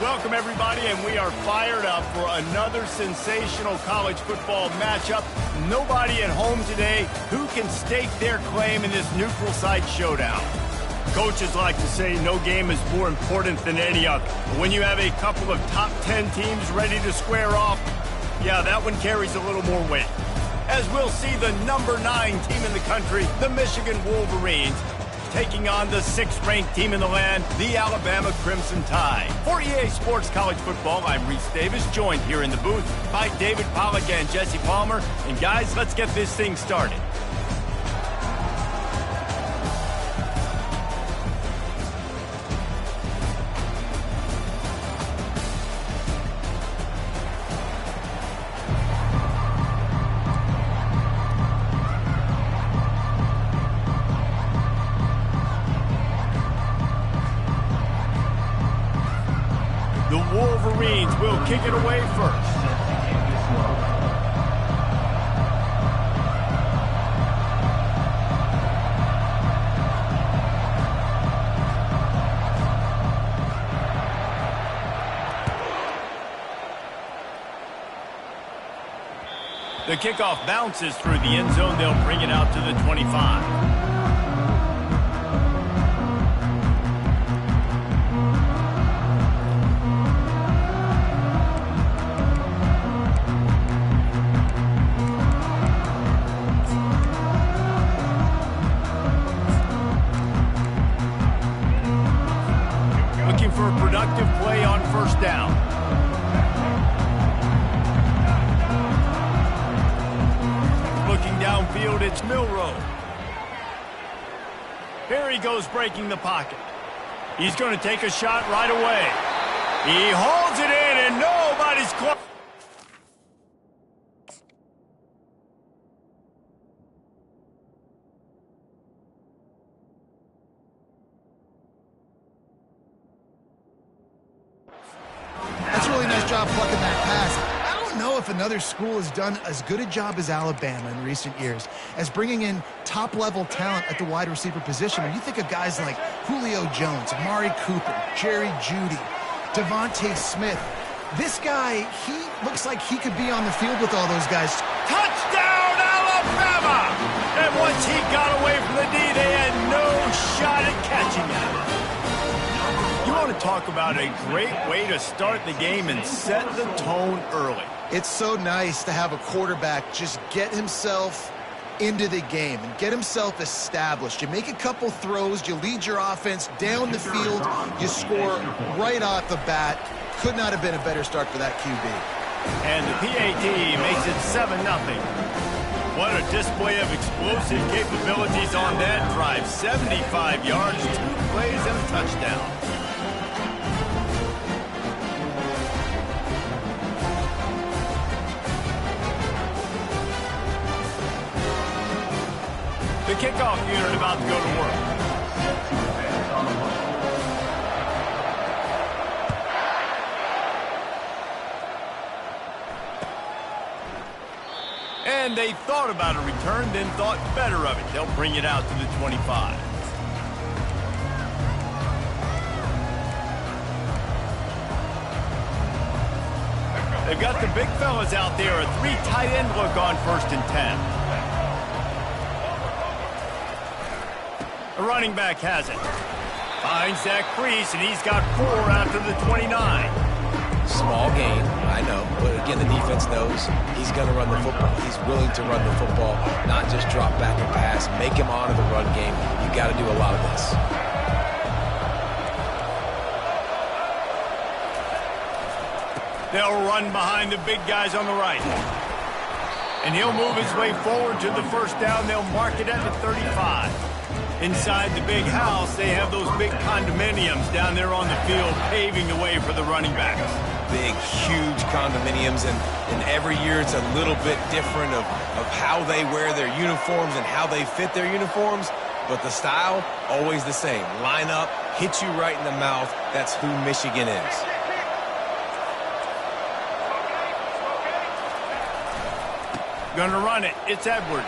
Welcome, everybody, and we are fired up for another sensational college football matchup. Nobody at home today who can stake their claim in this neutral site showdown. Coaches like to say no game is more important than any other. But when you have a couple of top 10 teams ready to square off, yeah, that one carries a little more weight. As we'll see the number 9 team in the country, the Michigan Wolverines, taking on the 6th-ranked team in the land, the Alabama Crimson Tide. For EA Sports College Football, I'm Reese Davis, joined here in the booth by David Pollack and Jesse Palmer. And guys, let's get this thing started. The Wolverines will kick it away first. The kickoff bounces through the end zone. They'll bring it out to the 25. Looking for a productive play on first down. Looking downfield, it's Milroe. Here he goes, breaking the pocket. He's going to take a shot right away. He holds it in, and nobody's close. That's a really nice job plucking that pass. I don't know if another school has done as good a job as Alabama in recent years as bringing in top-level talent at the wide receiver position. When you think of guys like Julio Jones, Amari Cooper, Jerry Jeudy, Devontae Smith, this guy, he looks like he could be on the field with all those guys. Touchdown, Alabama! And once he got away from the D, they had no shot at catching him. You want to talk about a great way to start the game and set the tone early. It's so nice to have a quarterback just get himself into the game and get himself established. You make a couple throws, you lead your offense down the field, you score right off the bat. Could not have been a better start for that QB. And the PAT makes it 7-0. What a display of explosive capabilities on that drive. 75 yards, 2 plays, and a touchdown. The kickoff unit about to go to work. And they thought about a return, then thought better of it. They'll bring it out to the 25. They've got the big fellas out there. A 3 tight end look on 1st and 10. The running back has it. Finds Zach Priest, and he's got 4 after the 29. Small gain, I know. But again, the defense knows he's going to run the football. He's willing to run the football, not just drop back and pass. Make him honor the run game. You got to do a lot of this. They'll run behind the big guys on the right. And he'll move his way forward to the first down. They'll mark it at the 35. Inside the big house, they have those big condominiums down there on the field paving the way for the running backs. Big, huge condominiums, and every year it's a little bit different of how they wear their uniforms and how they fit their uniforms, but the style, always the same. Line up, hit you right in the mouth. That's who Michigan is. Gonna run it. It's Edwards.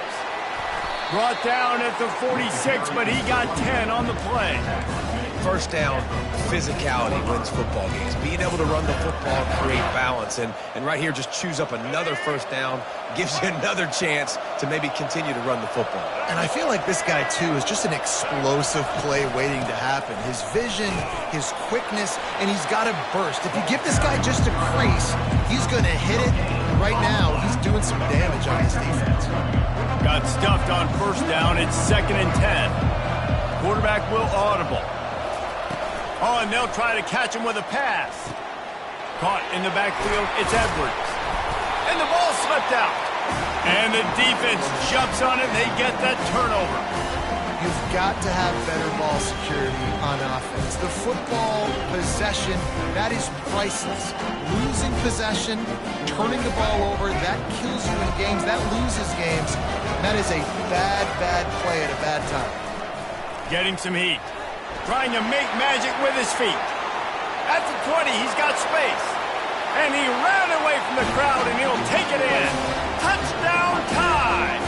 Brought down at the 46, but he got 10 on the play. first down physicality wins football games. Being able to run the football and create balance. And right here, just choose up another first down, gives you another chance to maybe continue to run the football. And I feel like this guy, too, is just an explosive play waiting to happen. His vision, his quickness, and he's got a burst. If you give this guy just a crease, he's going to hit it. Right now, he's doing some damage on his defense. Got stuffed on first down. It's 2nd and 10. Quarterback will audible. Oh, and they'll try to catch him with a pass. Caught in the backfield, it's Edwards. And the ball slipped out. And the defense jumps on it, and they get that turnover. You've got to have better ball security on offense. The football possession, that is priceless. Losing possession, turning the ball over, that kills you in games. That loses games. That is a bad, bad play at a bad time. Getting some heat. Trying to make magic with his feet. At the 20, he's got space. And he ran away from the crowd, and he'll take it in. Touchdown time!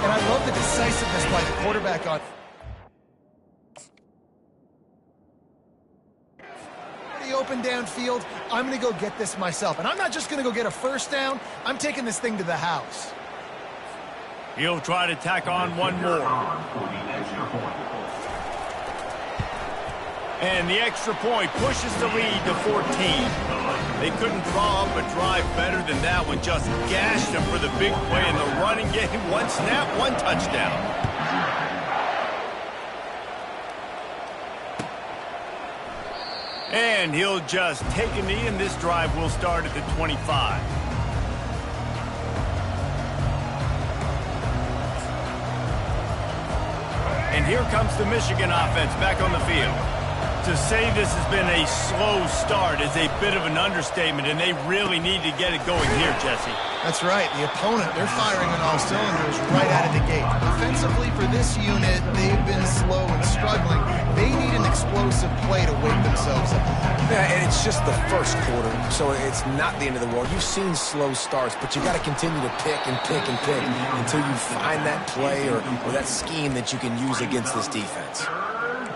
And I love the decisiveness by the quarterback on. Pretty open downfield. I'm going to go get this myself. And I'm not just going to go get a first down. I'm taking this thing to the house. He'll try to tack on one more. And the extra point pushes the lead to 14. They couldn't draw up a drive better than that one. Just gashed them for the big play in the running game. One snap, one touchdown. And he'll just take a knee, and this drive will start at the 25. And here comes the Michigan offense back on the field. To say this has been a slow start is a bit of an understatement, and they really need to get it going here, Jesse. That's right. The opponent, they're firing on all cylinders right out of the gate. Offensively, for this unit, they've been slow and struggling. They need an explosive play to wake themselves up. Yeah, and it's just the first quarter, so it's not the end of the world. You've seen slow starts, but you got to continue to pick and pick and pick until you find that play or that scheme that you can use against this defense.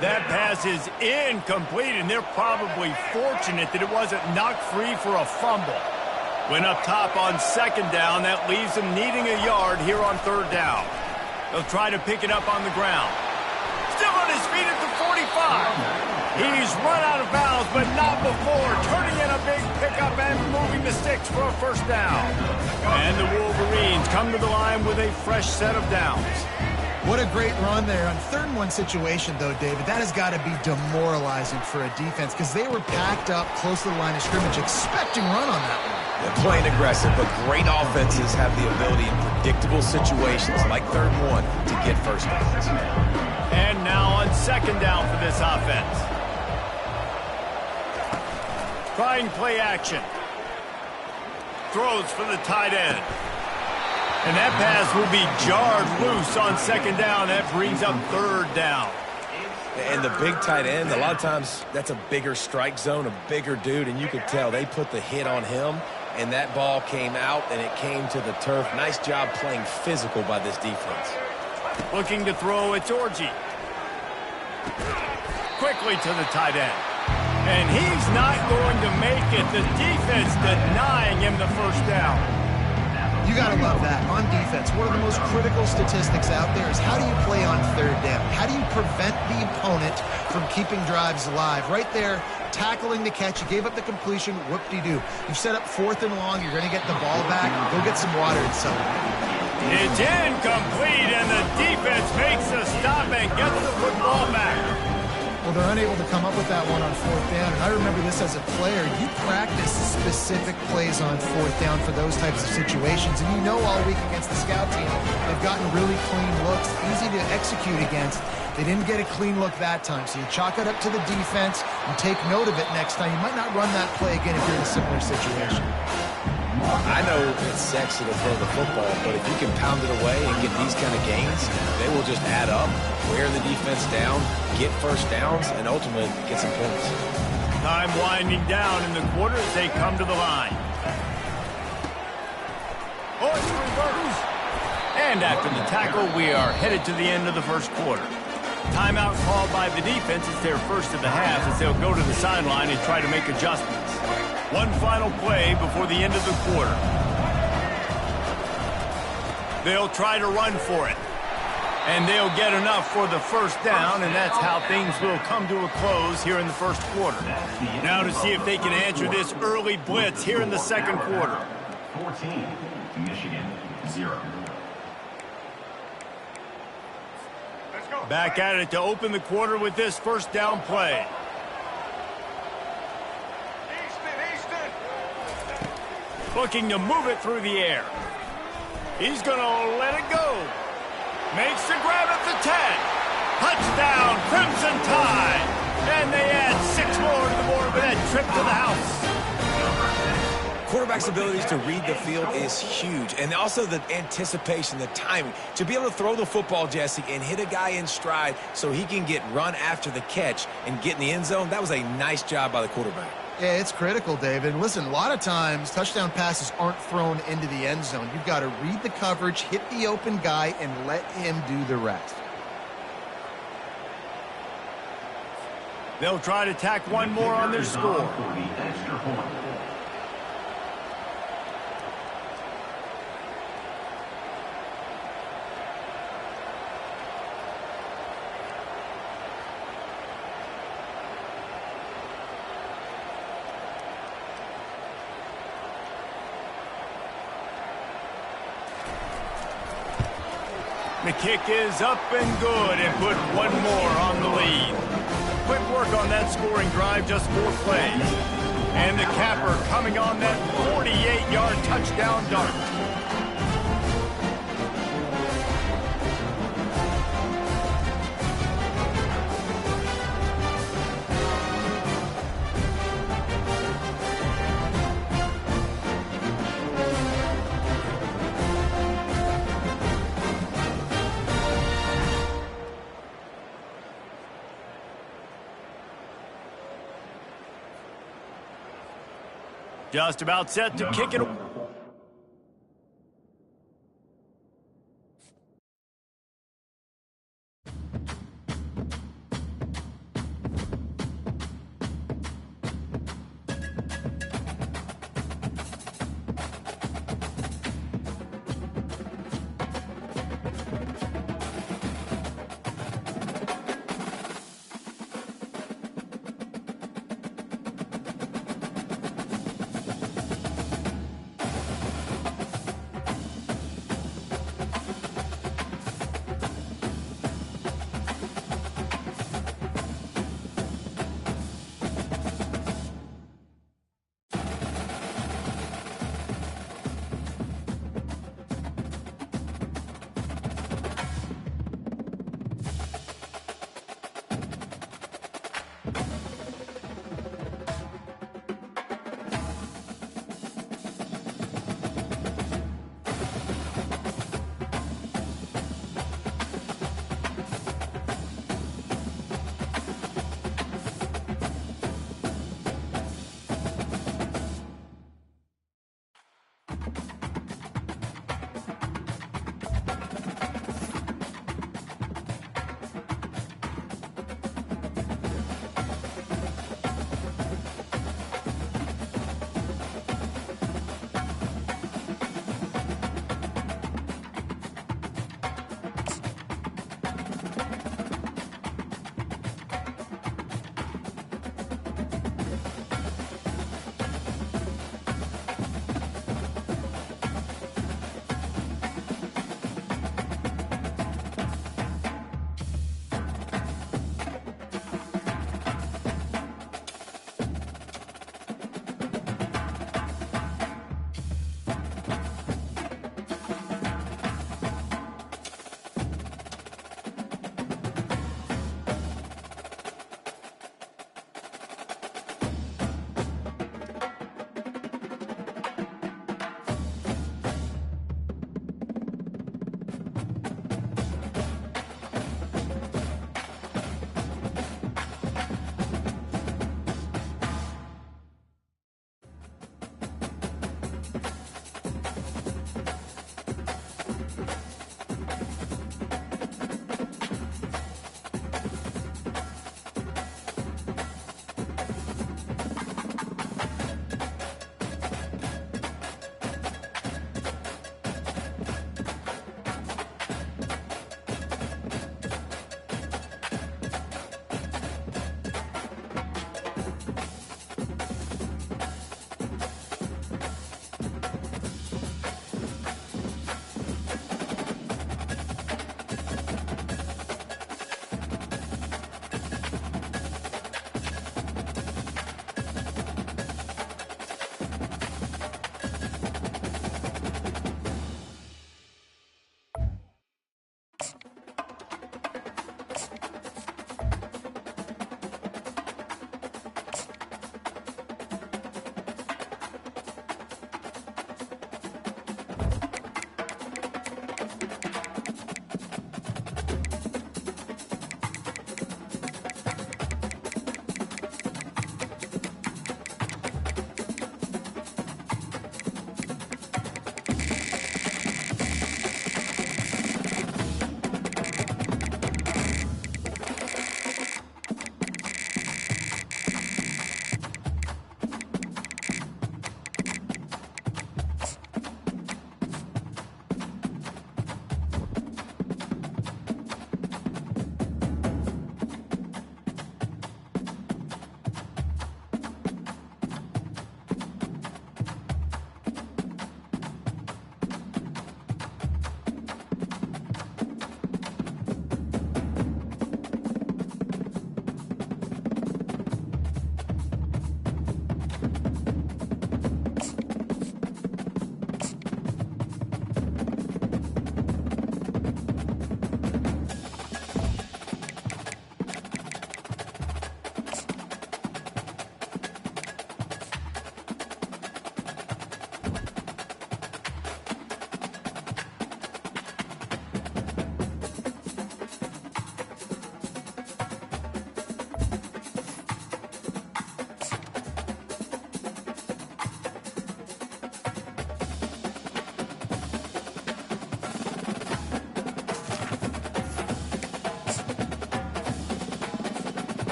That pass is incomplete, and they're probably fortunate that it wasn't knocked free for a fumble. Went up top on 2nd down. That leaves them needing a yard here on 3rd down. They'll try to pick it up on the ground. Still on his feet at the 45. He's run out of bounds, but not before. Turning in a big pickup and moving the sticks for a first down. And the Wolverines come to the line with a fresh set of downs. What a great run there. On 3rd and 1 situation, though, David, that has got to be demoralizing for a defense because they were packed up close to the line of scrimmage, expecting run on that one. They're playing aggressive, but great offenses have the ability in predictable situations like 3rd and 1 to get first downs. And now on 2nd down for this offense. Trying play action. Throws for the tight end. And that pass will be jarred loose on 2nd down. That brings up 3rd down. And the big tight end, a lot of times that's a bigger strike zone, a bigger dude, and you could tell they put the hit on him, and that ball came out, and it came to the turf. Nice job playing physical by this defense. Looking to throw, it's Orji. Quickly to the tight end. And he's not going to make it. The defense denying him the first down. You got to love that. On defense, one of the most critical statistics out there is how do you play on 3rd down? How do you prevent the opponent from keeping drives alive? Right there, tackling the catch. You gave up the completion. Whoop-de-doo. You've set up 4th and long. You're going to get the ball back. Go get some water and celebrate. It's incomplete, and the defense makes a stop and gets the football back. Well, they're unable to come up with that one on 4th down. And I remember this as a player. You practice specific plays on 4th down for those types of situations. And you know all week against the scout team, they've gotten really clean looks, easy to execute against. They didn't get a clean look that time. So you chalk it up to the defense and take note of it next time. You might not run that play again if you're in a similar situation. I know it's sexy to throw the football, but if you can pound it away and get these kind of gains, they will just add up, wear the defense down, get first downs, and ultimately get some points. Time winding down in the quarter as they come to the line. Oh, it's reversed. And after the tackle, we are headed to the end of the first quarter. Timeout called by the defense. It's their first of the half as they'll go to the sideline and try to make adjustments. One final play before the end of the quarter. They'll try to run for it. And they'll get enough for the first down, and that's how things will come to a close here in the first quarter. Now to see if they can answer this early blitz here in the second quarter. 14, Michigan, 0. Back at it to open the quarter with this first down play. Looking to move it through the air. He's going to let it go. Makes the grab at the 10. Touchdown, Crimson Tide. And they add 6 more to the board with that trip to the house. Quarterback's abilities to read the field is huge, and also the anticipation, the timing. To be able to throw the football, Jesse, and hit a guy in stride so he can get run after the catch and get in the end zone, that was a nice job by the quarterback. Yeah, it's critical, David. Listen, a lot of times touchdown passes aren't thrown into the end zone. You've got to read the coverage, hit the open guy, and let him do the rest. They'll try to tack one more on their score. The kick is up and good and put one more on the lead. Quick work on that scoring drive, just 4 plays. And the capper coming on that 48-yard touchdown dart. Just about set to kick it.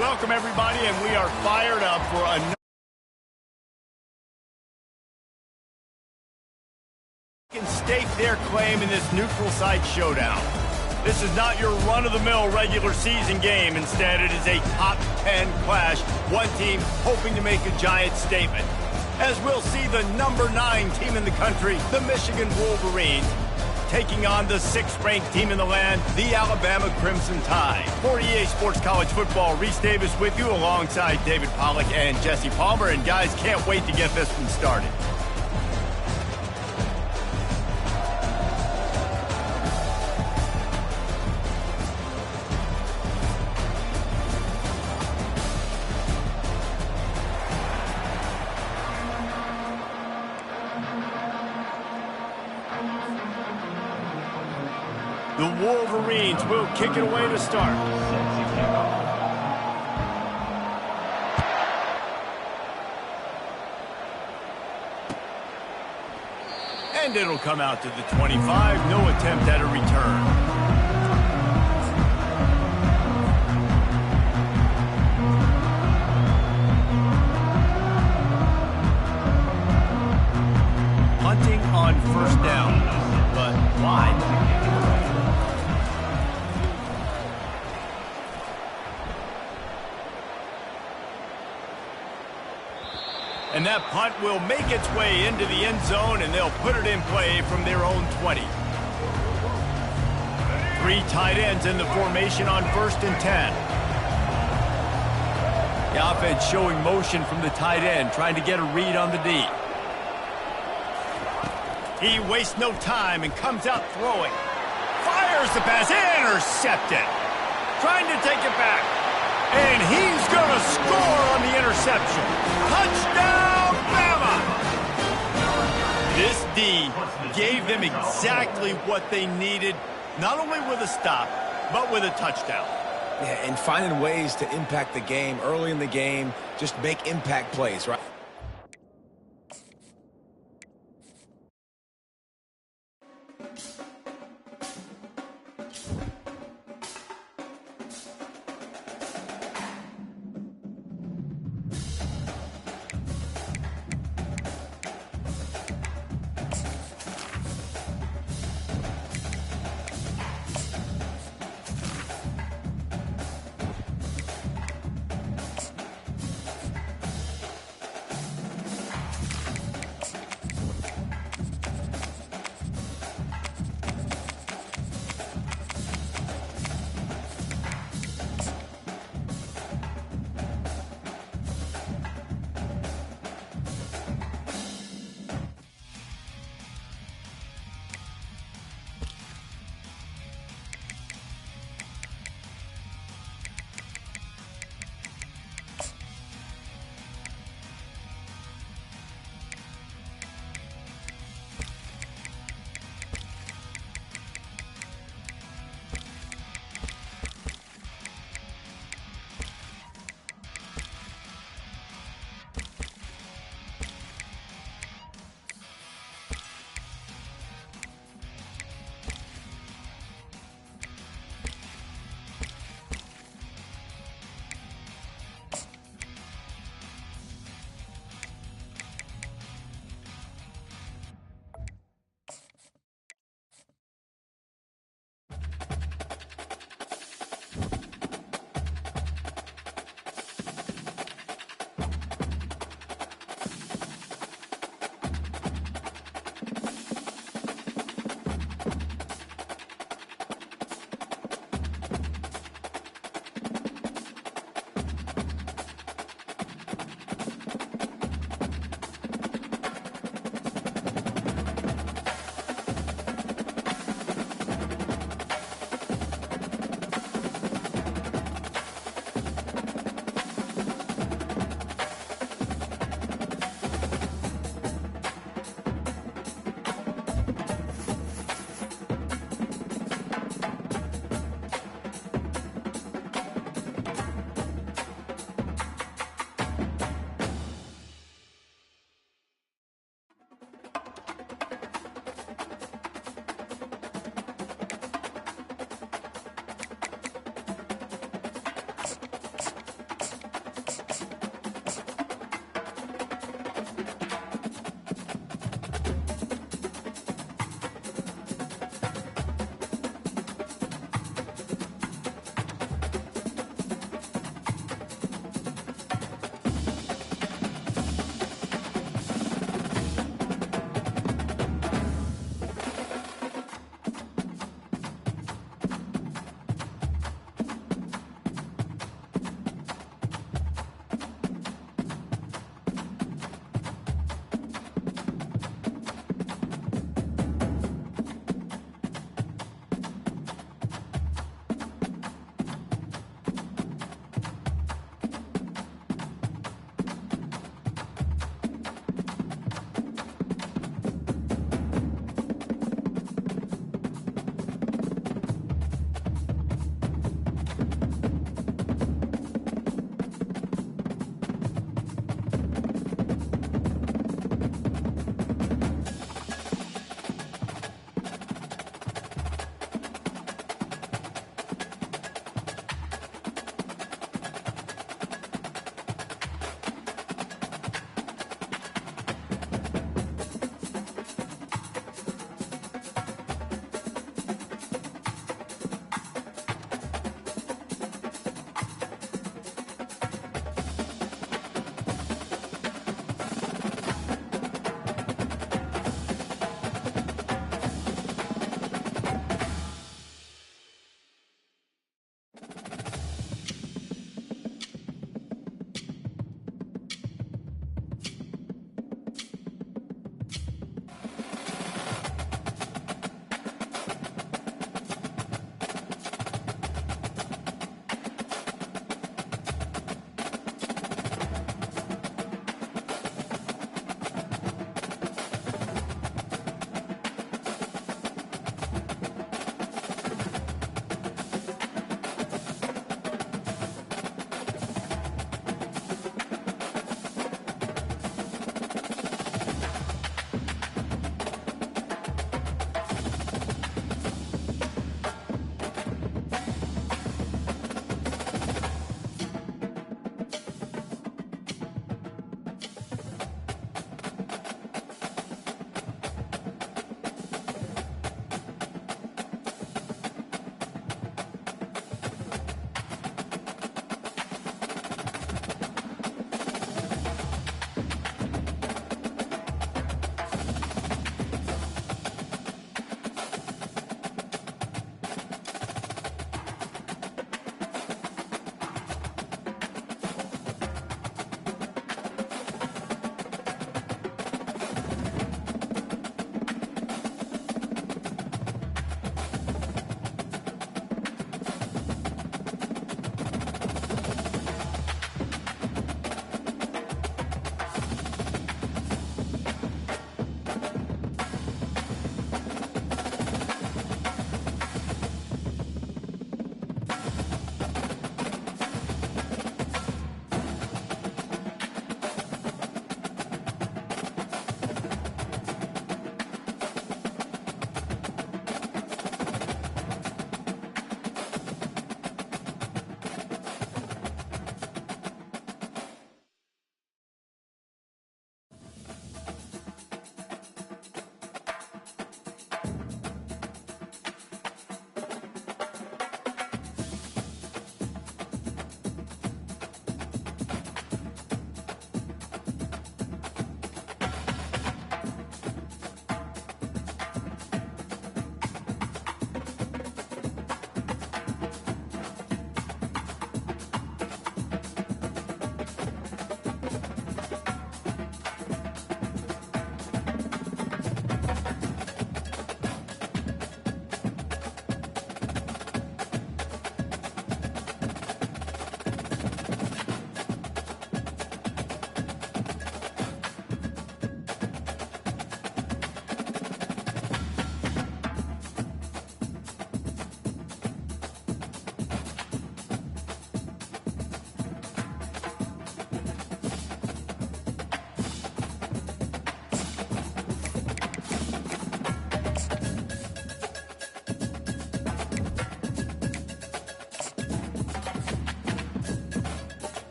Welcome, everybody, and we are fired up for another. Can stake their claim in this neutral site showdown. This is not your run-of-the-mill regular season game. Instead, it is a top 10 clash. One team hoping to make a giant statement. As we'll see the number 9 team in the country, the Michigan Wolverines, taking on the 6th-ranked team in the land, the Alabama Crimson Tide. For EA Sports College Football, Reese Davis with you alongside David Pollack and Jesse Palmer. And guys, can't wait to get this one started. The Wolverines will kick it away to start. And it'll come out to the 25. No attempt at a return. Hunting on first down, but wide. And that punt will make its way into the end zone, and they'll put it in play from their own 20. 3 tight ends in the formation on 1st and 10. The offense showing motion from the tight end, trying to get a read on the D. He wastes no time and comes out throwing. Fires the pass, intercepted. Trying to take it back. And he's going to score on the interception. Touchdown, Bama! This D gave them exactly what they needed, not only with a stop, but with a touchdown. Yeah, and finding ways to impact the game early in the game, just make impact plays, right?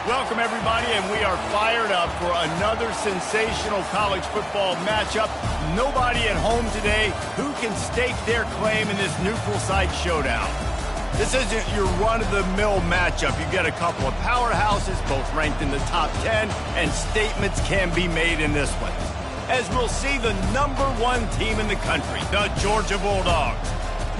Welcome, everybody, and we are fired up for another sensational college football matchup. Nobody at home today who can stake their claim in this neutral site showdown. This isn't your run-of-the-mill matchup. You get a couple of powerhouses, both ranked in the top 10, and statements can be made in this one. As we'll see the #1 team in the country, the Georgia Bulldogs,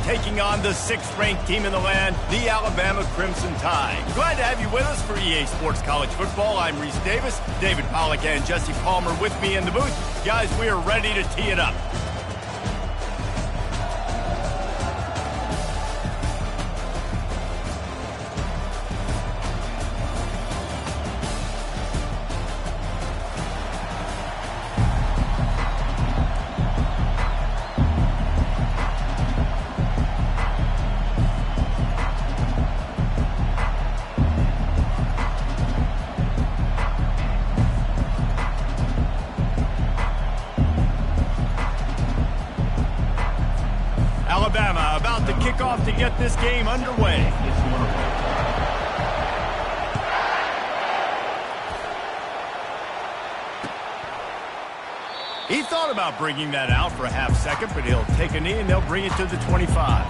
taking on the 6th-ranked team in the land, the Alabama Crimson Tide. Glad to have you with us for EA Sports College Football. I'm Reese Davis, David Pollack and Jesse Palmer with me in the booth. Guys, we are ready to tee it up. Alabama about to kick off to get this game underway. He thought about bringing that out for a half second, but he'll take a knee and they'll bring it to the 25.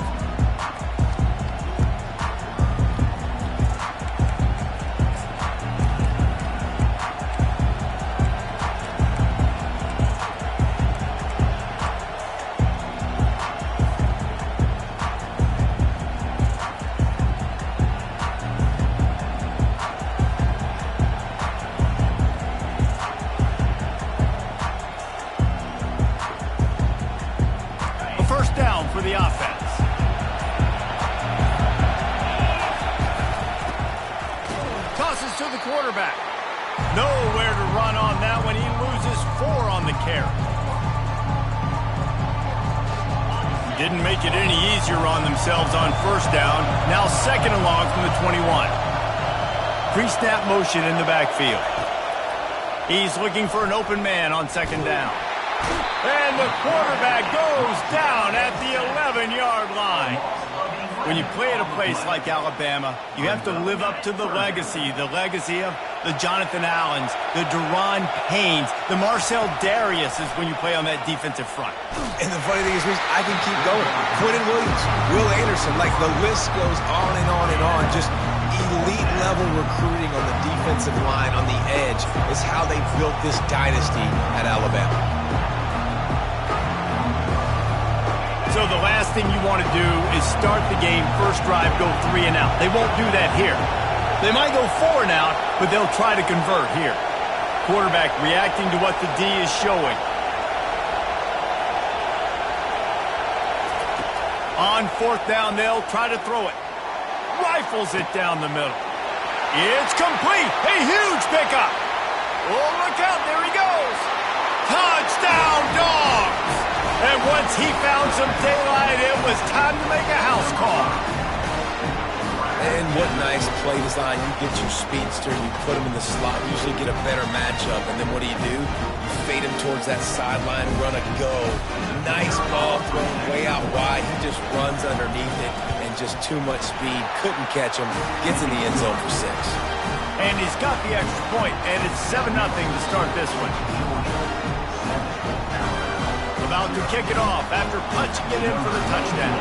First down for the offense. Tosses to the quarterback. Nowhere to run on that one. He loses 4 on the carry. Didn't make it any easier on themselves on first down. Now 2nd and long from the 21. Pre-snap motion in the backfield. He's looking for an open man on 2nd down. And the quarterback goes down at the 11-yard line. When you play at a place like Alabama, you have to live up to the legacy of the Jonathan Allens, the Deron Paynes, the Marcel Dariuses when you play on that defensive front. And the funny thing is, I can keep going. Quentin Williams, Will Anderson, like the list goes on and on and on. Just elite-level recruiting on the defensive line, on the edge, is how they built this dynasty at Alabama. So the last thing you want to do is start the game, first drive, go 3 and out. They won't do that here. They might go 4 and out, but they'll try to convert here. Quarterback reacting to what the D is showing. On 4th down, they'll try to throw it. Rifles it down the middle. It's complete. A huge pickup. Oh, look out. There he goes. Touchdown, Dogs. And once he found some daylight, it was time to make a house call. And what nice play design. You get your speedster, you put him in the slot, usually get a better matchup. And then what do? You fade him towards that sideline, run a go. Nice ball thrown way out wide. He just runs underneath it and just too much speed. Couldn't catch him. Gets in the end zone for 6. And he's got the extra point, and it's 7-0 to start this one. About to kick it off after punching it in for the touchdown.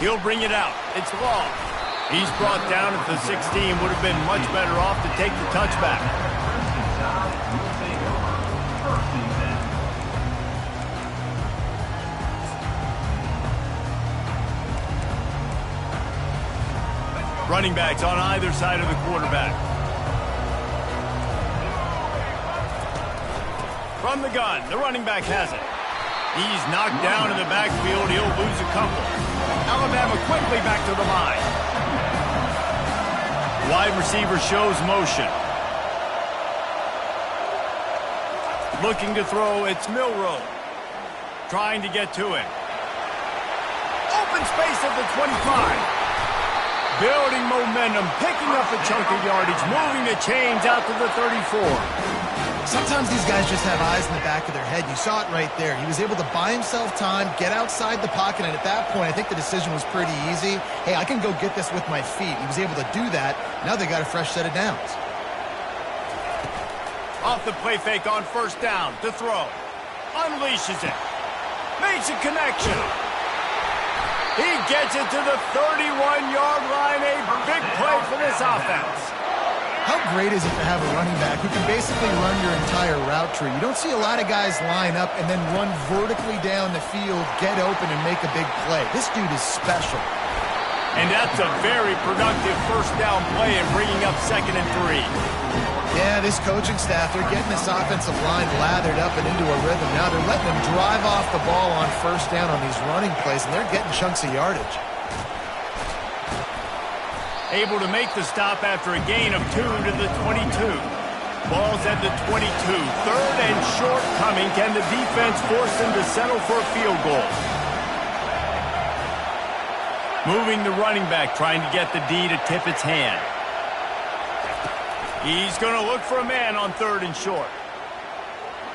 He'll bring it out. It's long. He's brought down at the 16. Would have been much better off to take the touchback. Running backs on either side of the quarterback. From the gun, the running back has it. He's knocked down in the backfield. He'll lose a couple. Alabama quickly back to the line. Wide receiver shows motion. Looking to throw, it's Milroe. Trying to get to it. Open space at the 25. Building momentum, picking up a chunk of yardage, moving the chains out to the 34. Sometimes these guys just have eyes in the back of their head. You saw it right there. He was able to buy himself time, get outside the pocket, and at that point, I think the decision was pretty easy. Hey, I can go get this with my feet. He was able to do that. Now they got a fresh set of downs. Off the play fake on first down to throw. Unleashes it. Makes a connection. He gets it to the 31-yard line. A big play for this offense. How great is it to have a running back who can basically run your entire route tree? You don't see a lot of guys line up and then run vertically down the field, get open, and make a big play. This dude is special. And that's a very productive first down play and bringing up 2nd and 3. Yeah, this coaching staff, they're getting this offensive line lathered up and into a rhythm. Now they're letting them drive off the ball on first down on these running plays, and they're getting chunks of yardage. Able to make the stop after a gain of 2 to the 22. Ball's at the 22. 3rd and short coming. Can the defense force them to settle for a field goal? Moving the running back, trying to get the D to tip its hand. He's going to look for a man on 3rd and short.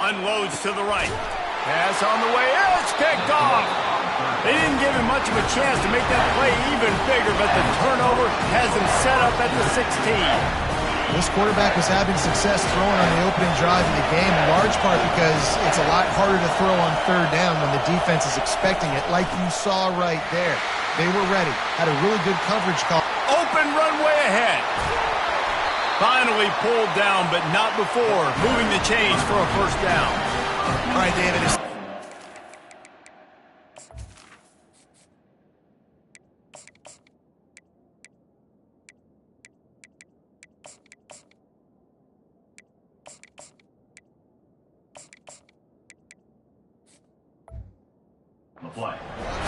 Unloads to the right. Pass on the way. It's picked off. They didn't give him much of a chance to make that play even bigger, but the turnover has him set up at the 16. This quarterback was having success throwing on the opening drive of the game, in large part because it's a lot harder to throw on 3rd down when the defense is expecting it, like you saw right there. They were ready. Had a really good coverage call. Open runway ahead. Finally pulled down, but not before moving the chains for a first down. All right, David.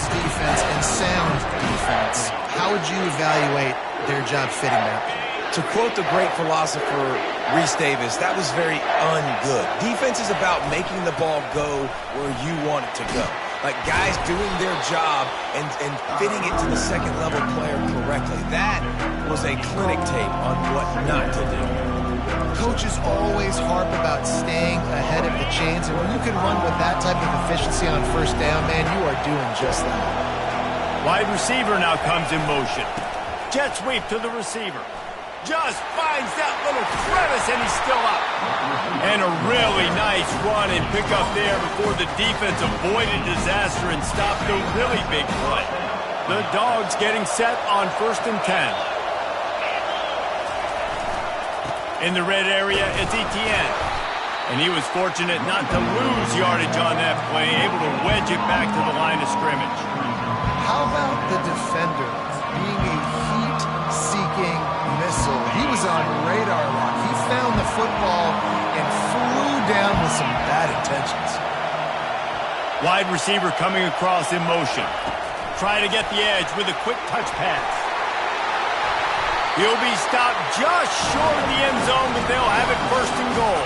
Defense and sound defense. How would you evaluate their job fitting that? To quote the great philosopher Reese Davis, that was very ungood. Defense is about making the ball go where you want it to go. Like guys doing their job and fitting it to the second level player correctly. That was a clinic tape on what not to do. Coaches always harp about staying ahead of the chains, and when you can run with that type of efficiency on first down, man, you are doing just that. Wide receiver now comes in motion. Jet sweep to the receiver. Just finds that little crevice, and he's still up. And a really nice run and pick up there before the defense avoided disaster and stopped the really big play. The Dogs getting set on 1st and 10. In the red area, it's Etienne. And he was fortunate not to lose yardage on that play, able to wedge it back to the line of scrimmage. How about the defender being a heat-seeking missile? He was on radar lock. He found the football and flew down with some bad intentions. Wide receiver coming across in motion. Try to get the edge with a quick touch pass. He'll be stopped just short of the end zone, but they'll have it 1st and goal.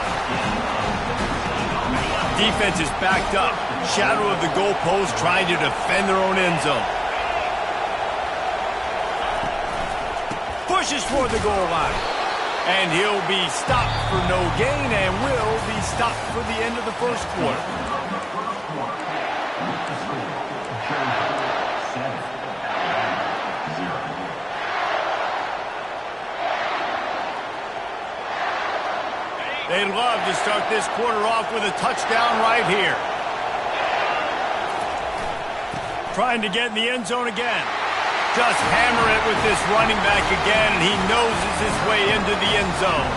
Defense is backed up. Shadow of the goalpost trying to defend their own end zone. Pushes for the goal line. And he'll be stopped for no gain and will be stopped for the end of the 1st quarter. They'd love to start this quarter off with a touchdown right here. Trying to get in the end zone again. Just hammer it with this running back again, and he noses his way into the end zone.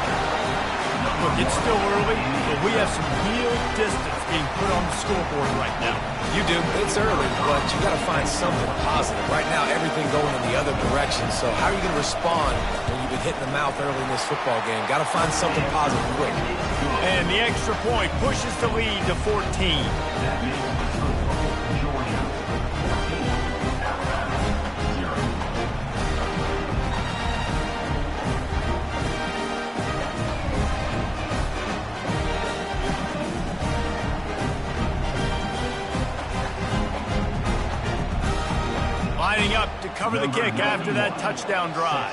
Look, it's still early, but we have some real distance being put on the scoreboard right now. You do. It's early, but you got to find something positive. Right now, everything going in the other direction. So how are you going to respond when you've been hit in the mouth early in this football game? Got to find something positive quick. And the extra point pushes the lead to 14. Lining up to cover the kick after that touchdown drive.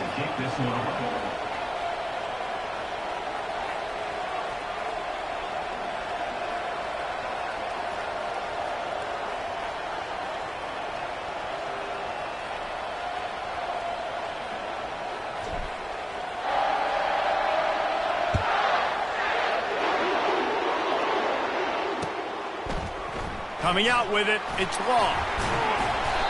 Coming out with it, it's long.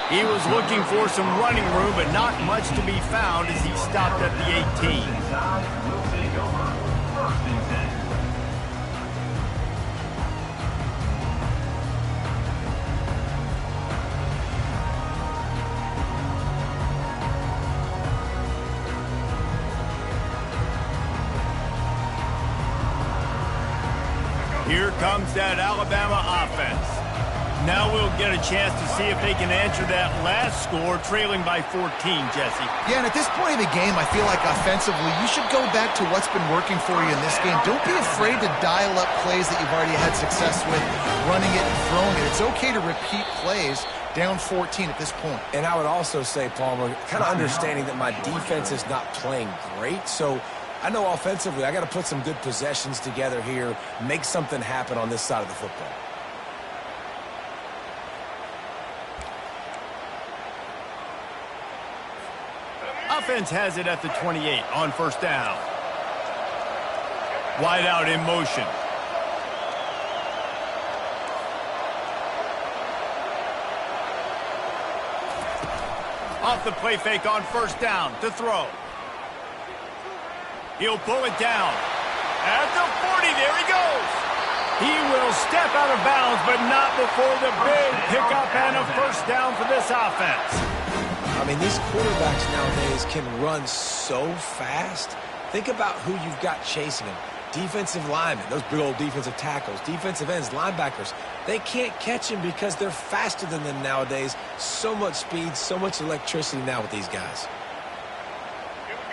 He was looking for some running room, but not much to be found as he stopped at the 18. Will take over. First and 10. Here comes that Alabama offense. Now we'll get a chance to see if they can answer that last score, trailing by 14, Jesse. Yeah, and at this point in the game, I feel like offensively, you should go back to what's been working for you in this game. Don't be afraid to dial up plays that you've already had success with, running it and throwing it. It's okay to repeat plays down 14 at this point. And I would also say, Palmer, kind of understanding that my defense is not playing great, so I know offensively I got to put some good possessions together here, make something happen on this side of the football. Offense has it at the 28 on first down. Wide out in motion. Off the play fake on first down to throw. He'll pull it down. At the 40, there he goes. He will step out of bounds, but not before the big pickup and a first down for this offense. I mean, these quarterbacks nowadays can run so fast. Think about who you've got chasing them. Defensive linemen, those big old defensive tackles, defensive ends, linebackers. They can't catch him because they're faster than them nowadays. So much speed, so much electricity now with these guys.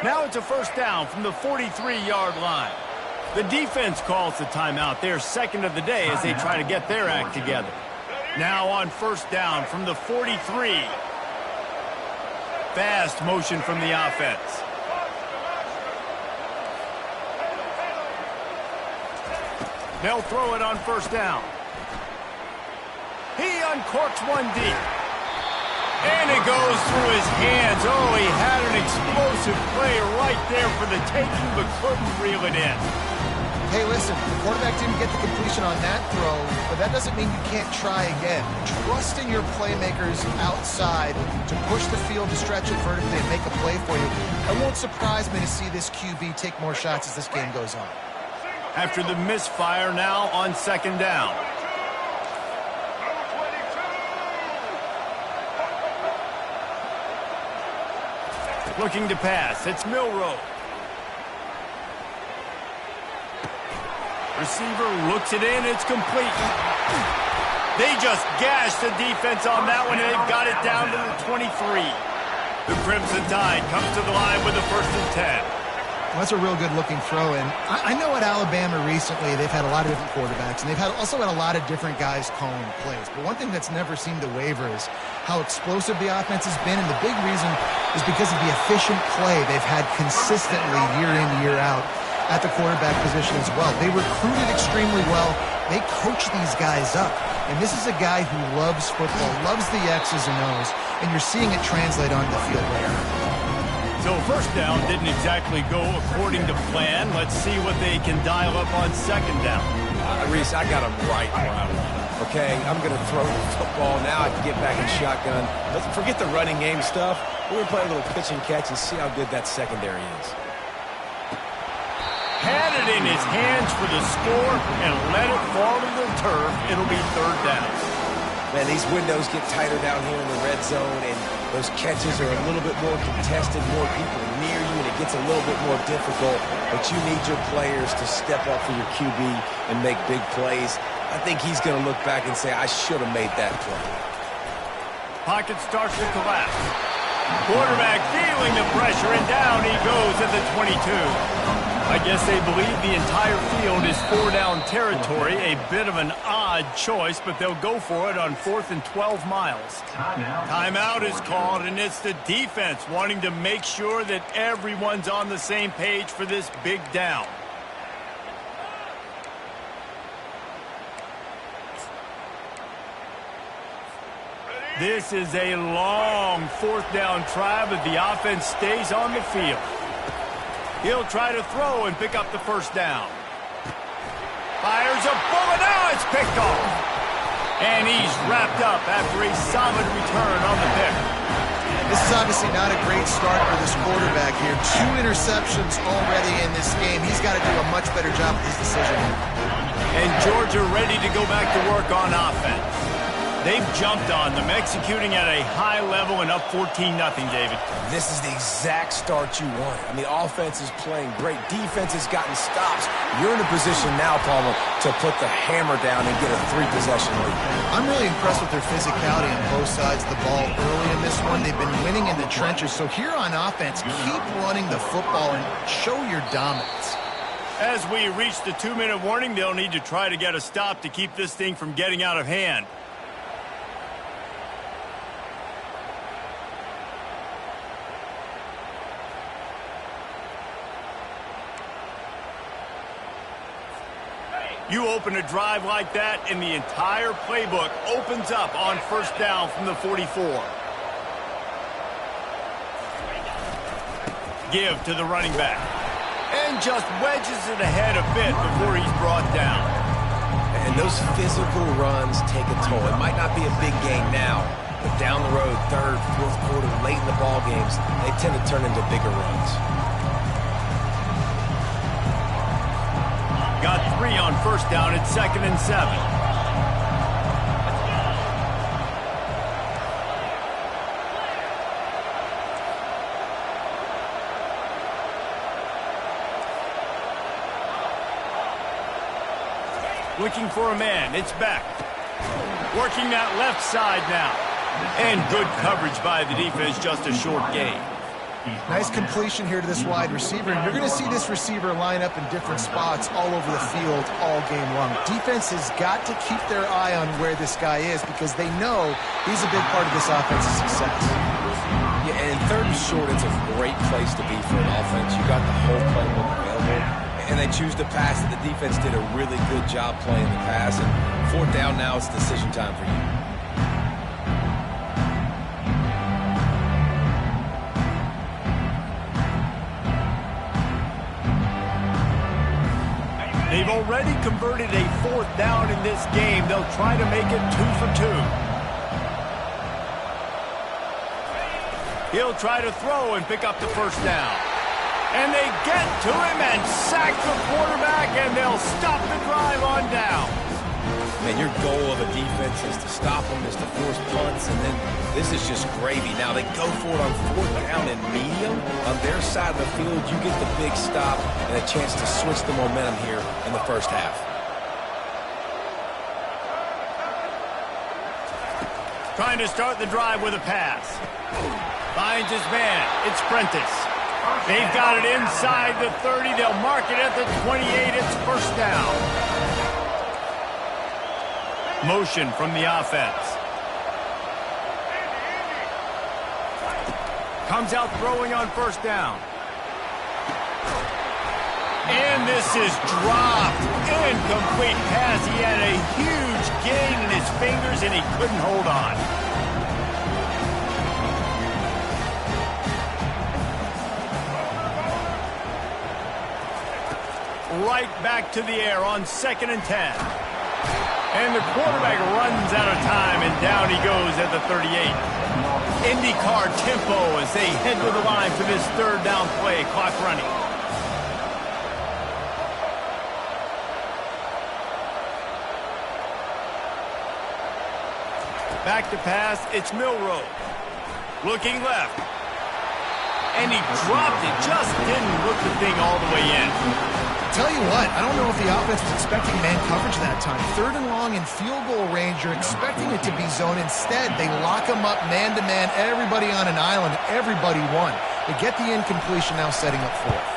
Now it's a first down from the 43-yard line. The defense calls the timeout. They're second of the day as they try to get their act together. Now on first down from the 43. Fast motion from the offense. They'll throw it on first down. He uncorks one deep. And it goes through his hands. Oh, he had an explosive play right there for the taking, but couldn't reel it in. Hey, listen, the quarterback didn't get the completion on that throw, but that doesn't mean you can't try again. Trust in your playmakers outside to push the field, to stretch it vertically, and make a play for you. It won't surprise me to see this QB take more shots as this game goes on. After the misfire, now on second down. Looking to pass, it's Milroe. Receiver looks it in, it's complete. They just gashed the defense on that one, and they've got it down to the 23. The Crimson Tide comes to the line with a first and 10. Well, that's a real good-looking throw, and I know at Alabama recently they've had a lot of different quarterbacks, and they've also had a lot of different guys calling plays. But one thing that's never seemed to waver is how explosive the offense has been, and the big reason is because of the efficient play they've had consistently year in, year out at the quarterback position as well. They recruited extremely well. They coach these guys up. And this is a guy who loves football, loves the X's and O's, and you're seeing it translate onto the field later. So first down didn't exactly go according to plan. Let's see what they can dial up on second down. Reese, I got him right where I want him. Okay, I'm going to throw the football. Now I can get back in shotgun. Let's forget the running game stuff. We're going to play a little pitch and catch and see how good that secondary is. Had it in his hands for the score and let it fall to the turf. It'll be third down. Man, these windows get tighter down here in the red zone, and those catches are a little bit more contested, more people near you, and it gets a little bit more difficult. But you need your players to step up for your QB and make big plays. I think he's going to look back and say, I should have made that play. Pocket starts to collapse. Quarterback feeling the pressure, and down he goes at the 22. I guess they believe the entire field is four-down territory. A bit of an odd choice, but they'll go for it on 4th and 12 miles. Timeout is called, and it's the defense wanting to make sure that everyone's on the same page for this big down. This is a long 4th down try, but the offense stays on the field. He'll try to throw and pick up the first down. Fires a bullet. Now it's picked off. And he's wrapped up after a solid return on the pick. This is obviously not a great start for this quarterback here. 2 interceptions already in this game. He's got to do a much better job with his decision. And Georgia ready to go back to work on offense. They've jumped on them, executing at a high level and up 14-0, David. This is the exact start you want. I mean, offense is playing great. Defense has gotten stops. You're in a position now, Palmer, to put the hammer down and get a 3-possession lead. I'm really impressed with their physicality on both sides of the ball early in this one. They've been winning in the trenches. So here on offense, keep running the football and show your dominance. As we reach the 2-minute warning, they'll need to try to get a stop to keep this thing from getting out of hand. You open a drive like that, and the entire playbook opens up on first down from the 44. Give to the running back. And just wedges it ahead a bit before he's brought down. And those physical runs take a toll. It might not be a big gain now, but down the road, third, fourth quarter, late in the ball games, they tend to turn into bigger runs. Got 3 on first down at 2nd and 7. Looking for a man. It's back. Working that left side now. And good coverage by the defense, just a short gain. Nice completion here to this wide receiver, and you're going to see this receiver line up in different spots all over the field all game long. Defense has got to keep their eye on where this guy is because they know he's a big part of this offense's success. Yeah, and 3rd and short, it's a great place to be for an offense. You got the whole playbook available, and they choose to pass it. The defense did a really good job playing the pass, and 4th down now, it's decision time for you. They've already converted a 4th down in this game. They'll try to make it 2 for 2. He'll try to throw and pick up the first down. And they get to him and sack the quarterback, and they'll stop the drive on down. Man, your goal of a defense is to stop them, is to force punts, and then this is just gravy. Now they go for it on 4th down and medium. On their side of the field, you get the big stop and a chance to switch the momentum here in the first half. Trying to start the drive with a pass. Finds his man. It's Prentice. They've got it inside the 30. They'll mark it at the 28. It's first down. Motion from the offense. Comes out throwing on first down. And this is dropped. Incomplete pass. He had a huge gain in his fingers, and he couldn't hold on. Right back to the air on 2nd and 10. And the quarterback runs out of time, and down he goes at the 38. IndyCar tempo as they head to the line for this 3rd down play. Clock running. Back to pass, it's Milroe. Looking left. And he dropped it, just didn't look the thing all the way in. Tell you what, I don't know if the offense was expecting man coverage that time. 3rd and long in field goal range, you're expecting it to be zone. Instead, they lock him up man-to-man, everybody on an island, everybody won. They get the incompletion, now setting up 4th.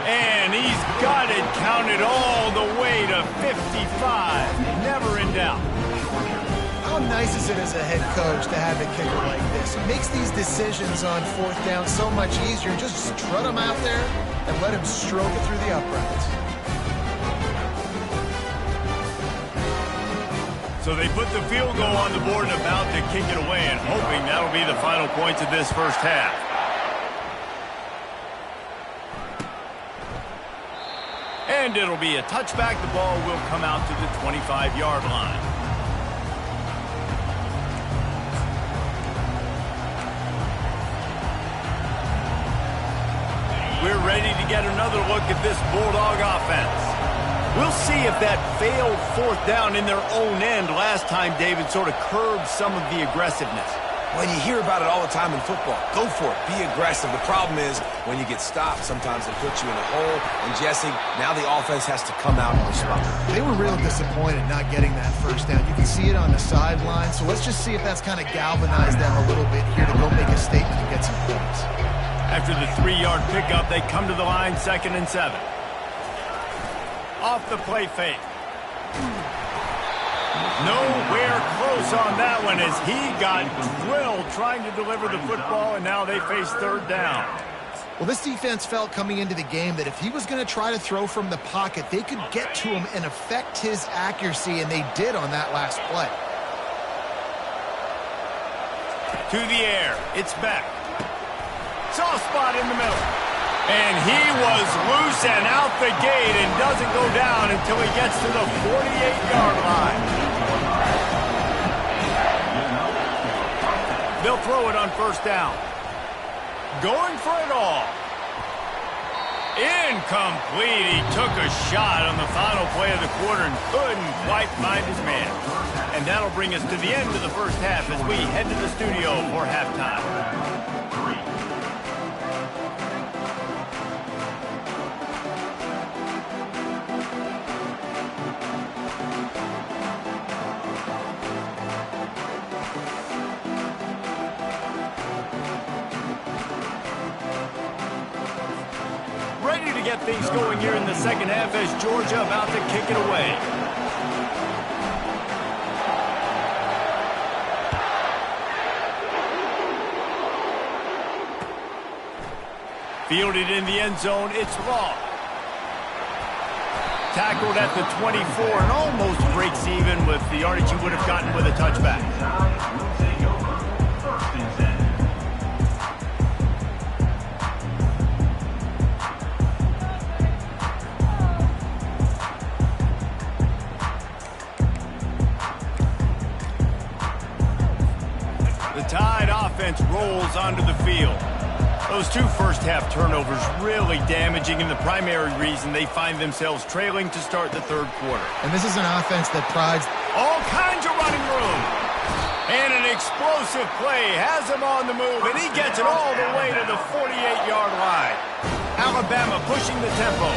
And he's got it counted all the way to 55. Never in doubt. How nice is it as a head coach to have a kicker like this? It makes these decisions on 4th down so much easier. Just strut him out there and let him stroke it through the uprights. So they put the field goal on the board and about to kick it away, and hoping that'll be the final points of this first half. And it'll be a touchback. The ball will come out to the 25-yard line. We're ready to get another look at this Bulldog offense. We'll see if that failed fourth down in their own end last time, David, sort of curbed some of the aggressiveness. When you hear about it all the time in football, go for it. Be aggressive. The problem is when you get stopped, sometimes it puts you in a hole. And, Jesse, now the offense has to come out and respond. They were real disappointed not getting that first down. You can see it on the sideline. So let's just see if that's kind of galvanized them a little bit here to go make a statement and get some points. After the 3-yard pickup, they come to the line, 2nd and 7. Off the play fake. Nowhere close on that one as he got drilled trying to deliver the football, and now they face 3rd down. Well, this defense felt coming into the game that if he was going to try to throw from the pocket, they could get to him and affect his accuracy, and they did on that last play. To the air. It's Beck. Soft spot in the middle. And he was loose and out the gate and doesn't go down until he gets to the 48-yard line. They'll throw it on 1st down. Going for it all. Incomplete. He took a shot on the final play of the quarter and couldn't quite find his man. And that'll bring us to the end of the first half as we head to the studio for halftime. Ready to get things going here in the second half as Georgia about to kick it away. Fielded in the end zone, it's Law. Tackled at the 24 and almost breaks even with the yardage he would have gotten with a touchback. The Tide offense rolls onto the field. Those 2 first-half turnovers really damaging, and the primary reason they find themselves trailing to start the 3rd quarter. And this is an offense that prides all kinds of running room. And an explosive play has him on the move, and he gets it all the way to the 48-yard line. Alabama pushing the tempo.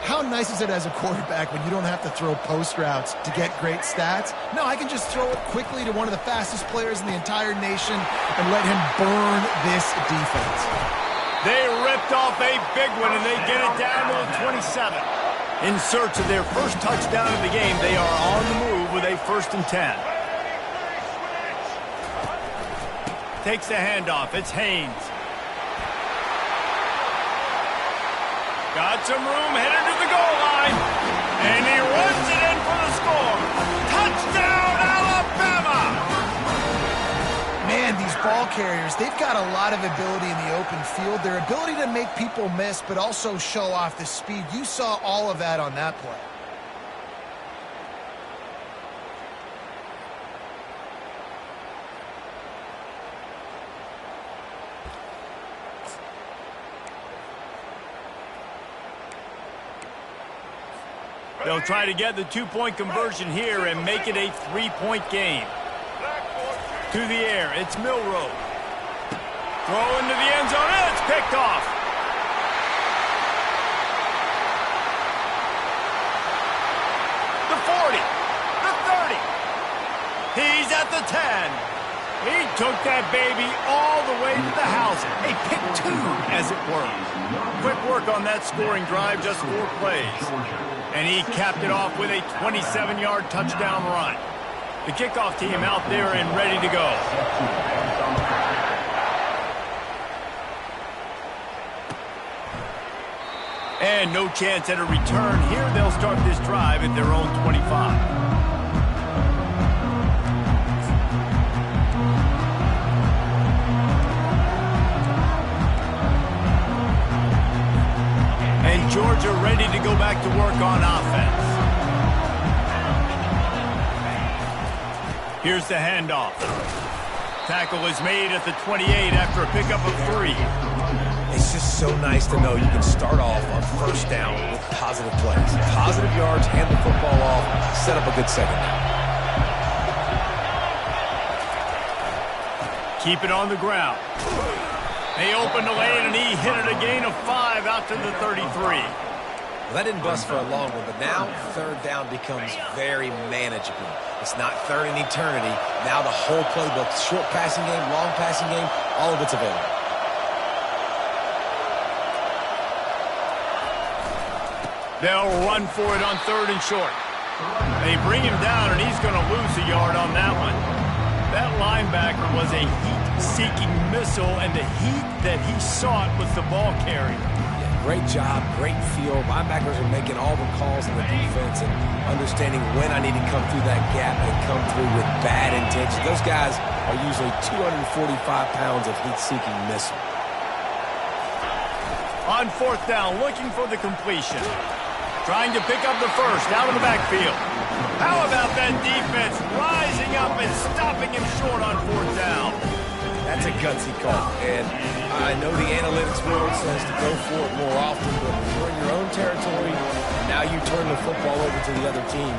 How nice is it as a quarterback when you don't have to throw post routes to get great stats? No, I can just throw it quickly to one of the fastest players in the entire nation and let him burn this defense. They ripped off a big one, and they get it down to the 27. In search of their first touchdown of the game, they are on the move with a 1st and 10. Takes the handoff. It's Haynes. Got some room, headed to the goal line, and he runs it in for the score. Touchdown, Alabama! Man, these ball carriers, they've got a lot of ability in the open field. Their ability to make people miss, but also show off the speed. You saw all of that on that play. They'll try to get the 2-point conversion here and make it a 3-point game. To the air, it's Milroe. Throw into the end zone, and it's picked off. The 40, the 30. He's at the 10. He took that baby all the way to the house. A pick 2, as it were. Quick work on that scoring drive, just 4 plays. And he capped it off with a 27-yard touchdown run. The kickoff team out there and ready to go. And no chance at a return here. They'll start this drive at their own 25. Georgia ready to go back to work on offense. Here's the handoff. Tackle is made at the 28 after a pickup of 3. It's just so nice to know you can start off on first down with positive plays. Positive yards, hand the football off, set up a good second down. Keep it on the ground. They opened the lane, and he hit it a gain of 5 out to the 33. Well, that didn't bust for a long one, but now third down becomes very manageable. It's not third in eternity. Now the whole playbook, short passing game, long passing game, all of it's available. They'll run for it on 3rd and short. They bring him down, and he's going to lose a yard on that one. That linebacker was a heat-seeking missile, and the heat that he sought was the ball carrier. Yeah, great job, great feel. Linebackers are making all the calls in the defense and understanding when I need to come through that gap and come through with bad intentions. Those guys are usually 245 pounds of heat-seeking missile. On 4th down, looking for the completion. Trying to pick up the first out of the backfield. How about that defense rising up and stopping him short on 4th down? That's a gutsy call. And I know the analytics world says to go for it more often, but when you're in your own territory, now you turn the football over to the other team,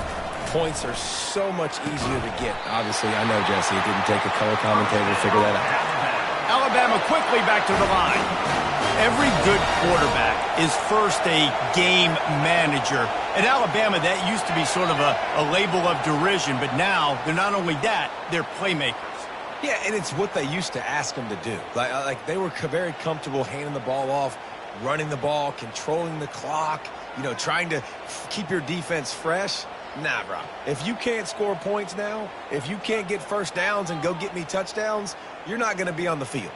points are so much easier to get. Obviously, I know, Jesse, it didn't take a color commentator to figure that out. Alabama quickly back to the line. Every good quarterback is first a game manager. At Alabama, that used to be sort of a label of derision, but now they're not only that, they're playmakers. Yeah, and it's what they used to ask them to do. Like they were very comfortable handing the ball off, running the ball, controlling the clock, trying to keep your defense fresh. Nah, bro. If you can't score points now, if you can't get first downs and go get me touchdowns, you're not going to be on the field.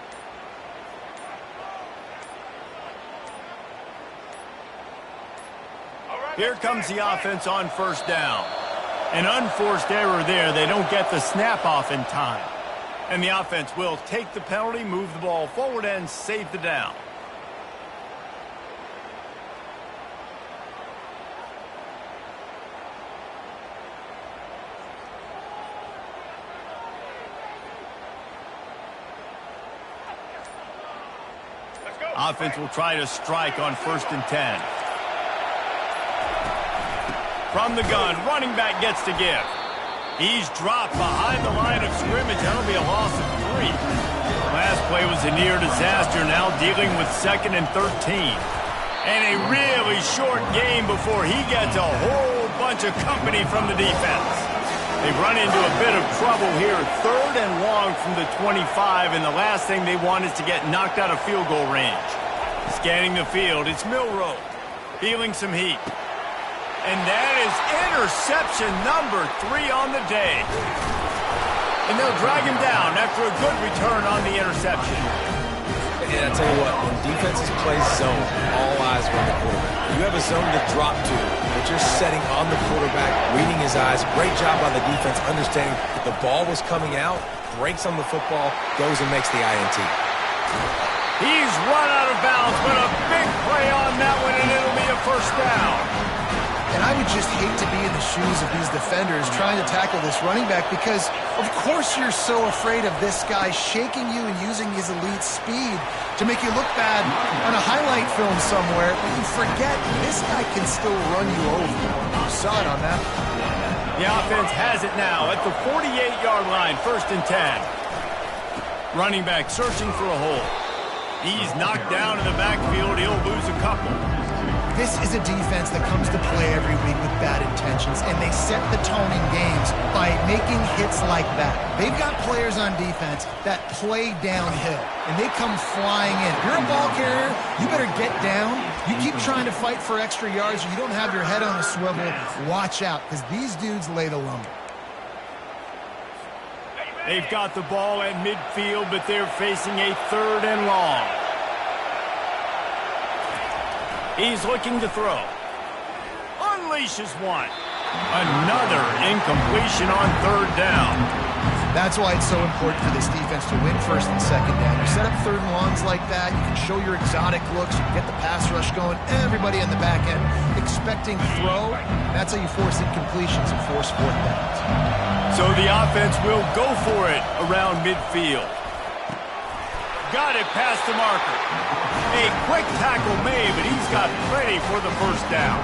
Here comes the offense on 1st down. An unforced error there. They don't get the snap off in time. And the offense will take the penalty, move the ball forward, and save the down. Offense will try to strike on 1st and 10. From the gun, running back gets to give. He's dropped behind the line of scrimmage. That'll be a loss of 3. Last play was a near disaster, now dealing with 2nd and 13. And a really short game before he gets a whole bunch of company from the defense. They've run into a bit of trouble here. 3rd and long from the 25, and the last thing they want is to get knocked out of field goal range. Scanning the field, it's Milroe. Feeling some heat. And that is interception number 3 on the day. And they'll drag him down after a good return on the interception. And I tell you what, when defenses play zone, all eyes are on the quarterback. You have a zone to drop to, but you're setting on the quarterback, reading his eyes. Great job on the defense, understanding the ball was coming out, breaks on the football, goes and makes the INT. He's run out of bounds, but a big play on that one, and it'll be a 1st down. And I would just hate to be in the shoes of these defenders trying to tackle this running back because, of course, you're so afraid of this guy shaking you and using his elite speed to make you look bad on a highlight film somewhere. You forget this guy can still run you over. You saw it on that. The offense has it now at the 48-yard line, 1st and 10. Running back searching for a hole. He's knocked down in the backfield. He'll lose a couple. This is a defense that comes to play every week with bad intentions, and they set the tone in games by making hits like that. They've got players on defense that play downhill, and they come flying in. If you're a ball carrier, you better get down. You keep trying to fight for extra yards, or you don't have your head on a swivel. Watch out, because these dudes lay the lumber. They've got the ball at midfield, but they're facing a 3rd and long. He's looking to throw. Unleashes one. Another incompletion on 3rd down. That's why it's so important for this defense to win first and second down. You set up third and longs like that, you can show your exotic looks, you can get the pass rush going, everybody on the back end expecting throw. That's how you force incompletions and force fourth downs. So the offense will go for it around midfield. Got it past the marker. A quick tackle made, but he's got plenty for the first down.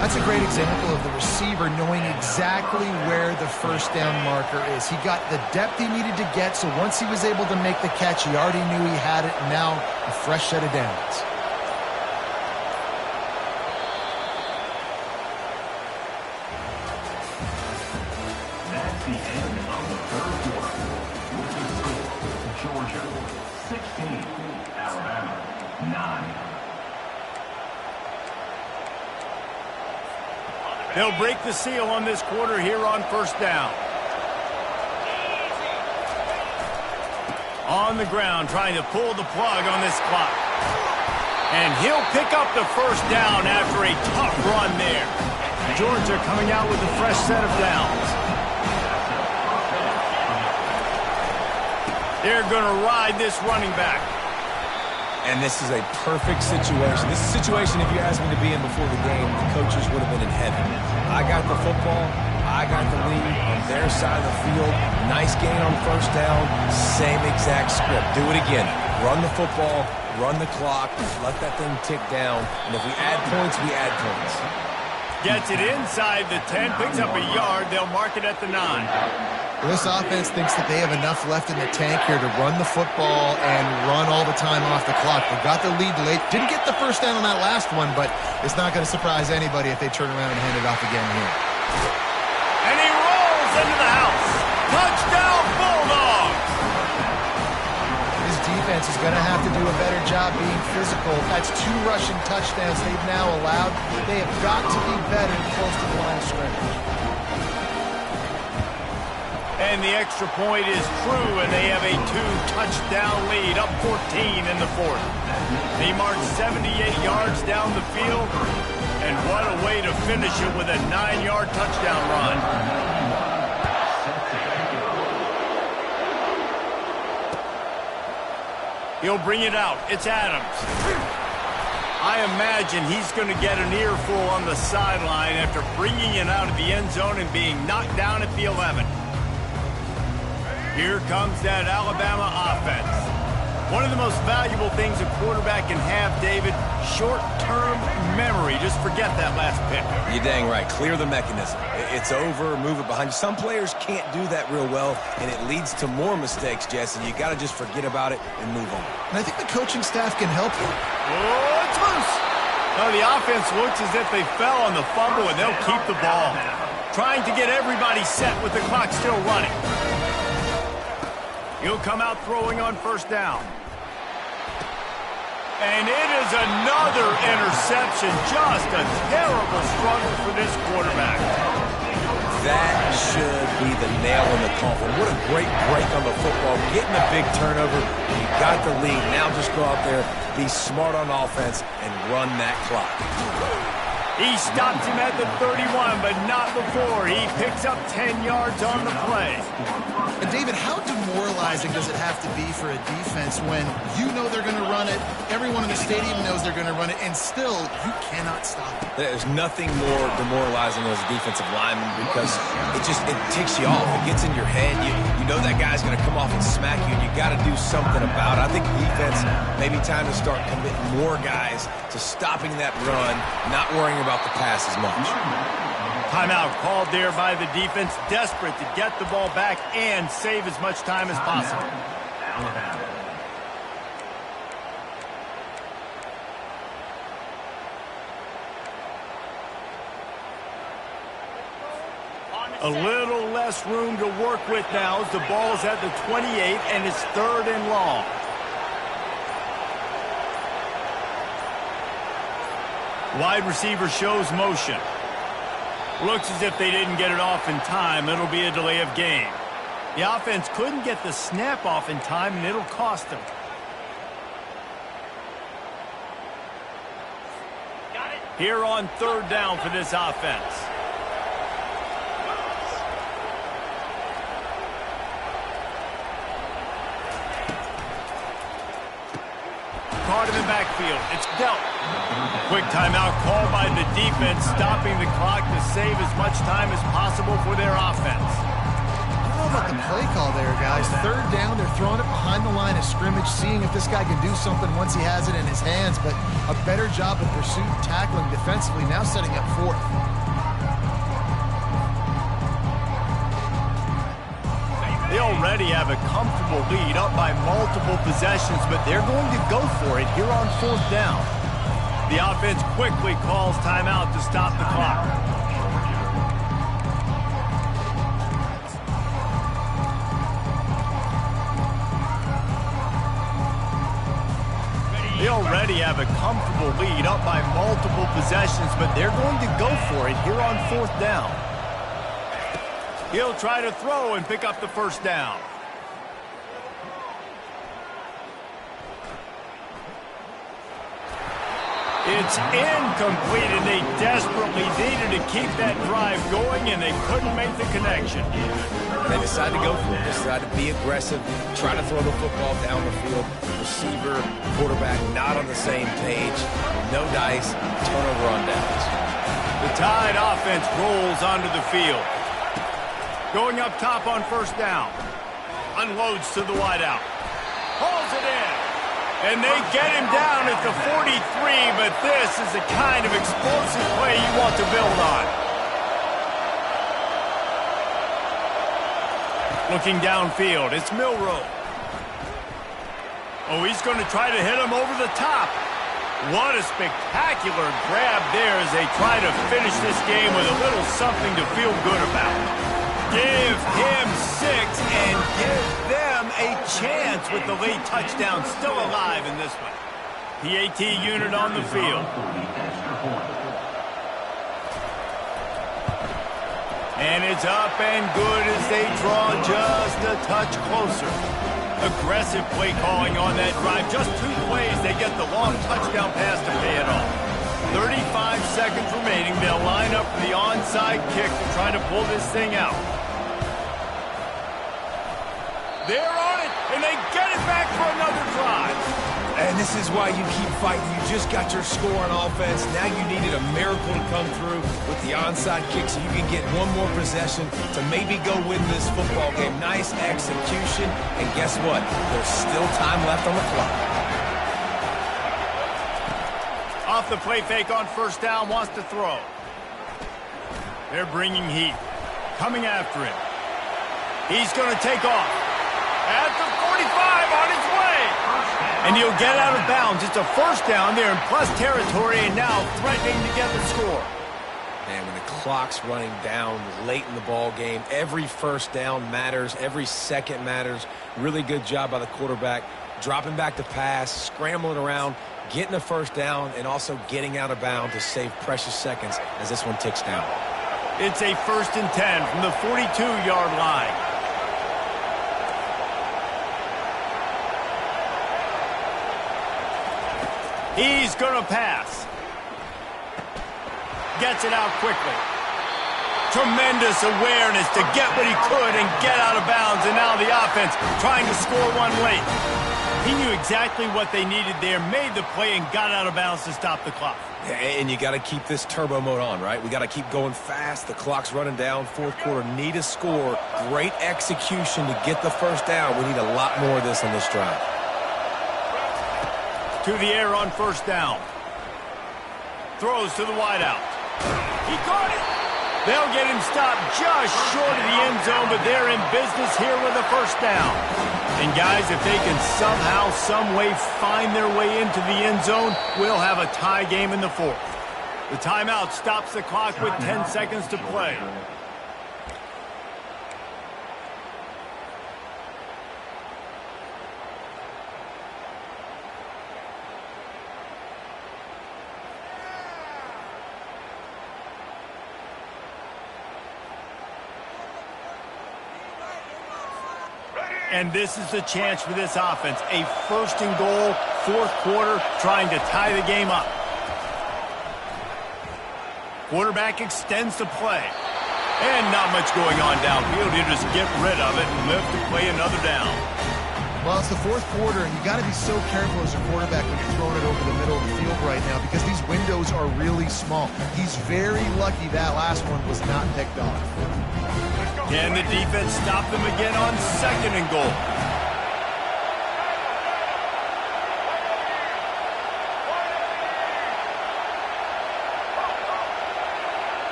That's a great example of the receiver knowing exactly where the first down marker is. He got the depth he needed to get, so once he was able to make the catch, he already knew he had it, and now a fresh set of downs. That's the end of the third quarter. With the score, Georgia 16, Alabama 9. They'll break the seal on this quarter here on first down. On the ground, trying to pull the plug on this clock. And he'll pick up the first down after a tough run there. Georgia coming out with a fresh set of downs. They're going to ride this running back. And this is a perfect situation. This is a situation, if you asked me to be in before the game, the coaches would have been in heaven. I got the football. I got the lead on their side of the field. Nice gain on first down. Same exact script. Do it again. Run the football. Run the clock. Let that thing tick down. And if we add points, we add points. Gets it inside the 10. Picks up a yard. They'll mark it at the 9. This offense thinks that they have enough left in the tank here to run the football and run all the time off the clock. They got the lead late. Didn't get the first down on that last one, but it's not going to surprise anybody if they turn around and hand it off again here. And he rolls into the house. Touchdown, Bulldogs! This defense is going to have to do a better job being physical. That's 2 rushing touchdowns they've now allowed. They have got to be better close to the line of scrimmage. And the extra point is true, and they have a 2-touchdown lead, up 14 in the fourth. They march 78 yards down the field, and what a way to finish it with a 9-yard touchdown run. He'll bring it out. It's Adams. I imagine he's going to get an earful on the sideline after bringing it out of the end zone and being knocked down at the 11. Here comes that Alabama offense. One of the most valuable things a quarterback can have, David, short-term memory. Just forget that last pick. You're dang right. Clear the mechanism. It's over, move it behind you. Some players can't do that real well, and it leads to more mistakes, Jesse. You got to just forget about it and move on. And I think the coaching staff can help you. Oh, it's loose. Now the offense looks as if they fell on the fumble, and they'll keep the ball. Trying to get everybody set with the clock still running. He'll come out throwing on first down. And it is another interception. Just a terrible struggle for this quarterback. That should be the nail in the coffin. What a great break on the football. Getting a big turnover. You got the lead. Now just go out there, be smart on offense, and run that clock. He stopped him at the 31, but not before. He picks up 10 yards on the play. And David, how demoralizing does it have to be for a defense when you know they're going to run it, everyone in the stadium knows they're going to run it, and still you cannot stop it? There's nothing more demoralizing as a defensive lineman because it ticks you off. It gets in your head. You know that guy's going to come off and smack you, and you got to do something about it. I think the defense maybe time to start committing more guys to stopping that run, not worrying about the pass as much. Timeout called there by the defense, desperate to get the ball back and save as much time as possible. A little less room to work with now as the ball's at the 28 and it's 3rd and long. Wide receiver shows motion. Looks as if they didn't get it off in time. It'll be a delay of game. The offense couldn't get the snap off in time, and it'll cost them. Here on 3rd down for this offense. caught in the backfield. It's dealt. Quick timeout called by the defense, stopping the clock to save as much time as possible for their offense. I don't know about the play call there, guys. Third down, they're throwing it behind the line of scrimmage, seeing if this guy can do something once he has it in his hands, but a better job of pursuit and tackling defensively, now setting up fourth. They already have a comfortable lead, up by multiple possessions, but they're going to go for it here on fourth down. The offense quickly calls timeout to stop the clock. They already have a comfortable lead, up by multiple possessions, but they're going to go for it here on fourth down. He'll try to throw and pick up the first down. It's incomplete, and they desperately needed to keep that drive going, and they couldn't make the connection. They decided to go for it. They decided to be aggressive, try to throw the football down the field. Receiver, quarterback not on the same page. No dice, turnover on downs. The Tide offense rolls onto the field. Going up top on first down. Unloads to the wideout. Hauls it in. And they get him down at the 43, but this is the kind of explosive play you want to build on. Looking downfield, it's Milroe. Oh, he's going to try to hit him over the top. What a spectacular grab there as they try to finish this game with a little something to feel good about. Give him 6 and give them a chance with the late touchdown still alive in this one. The AT unit on the field. And it's up and good as they draw just a touch closer. Aggressive play calling on that drive. Just 2 plays, they get the long touchdown pass to pay it off. 35 seconds remaining. They'll line up for the onside kick to try to pull this thing out. They're on it, and they get it back for another drive. And this is why you keep fighting. You just got your score on offense. Now you needed a miracle to come through with the onside kick so you can get one more possession to maybe go win this football game. Nice execution, and guess what? There's still time left on the clock. Off the play fake on first down, wants to throw. They're bringing heat. Coming after him. He's going to take off. At the 45 on his way. And he'll get out of bounds. It's a first down. They're in plus territory and now threatening to get the score. And when the clock's running down late in the ball game, every first down matters. Every second matters. Really good job by the quarterback. Dropping back to pass, scrambling around, getting the first down, and also getting out of bounds to save precious seconds as this one ticks down. It's a 1st and 10 from the 42-yard line. He's going to pass. Gets it out quickly. Tremendous awareness to get what he could and get out of bounds. And now the offense trying to score one late. He knew exactly what they needed there, made the play, and got out of bounds to stop the clock. Yeah, and you got to keep this turbo mode on, right? We got to keep going fast. The clock's running down. Fourth quarter, need a score. Great execution to get the first down. We need a lot more of this on this drive. To the air on first down. Throws to the wideout. He caught it. They'll get him stopped just short of the end zone, but they're in business here with a first down. And guys, if they can somehow, some way find their way into the end zone, we'll have a tie game in the 4th. The timeout stops the clock with 10 seconds to play. And this is the chance for this offense. A 1st and goal, 4th quarter, trying to tie the game up. Quarterback extends the play. And not much going on downfield. He'll just get rid of it and live to play another down. Well, it's the fourth quarter, and you got to be so careful as a quarterback when you're throwing it over the middle of the field right now because these windows are really small. He's very lucky that last one was not picked off. Can the defense stop them again on 2nd and goal?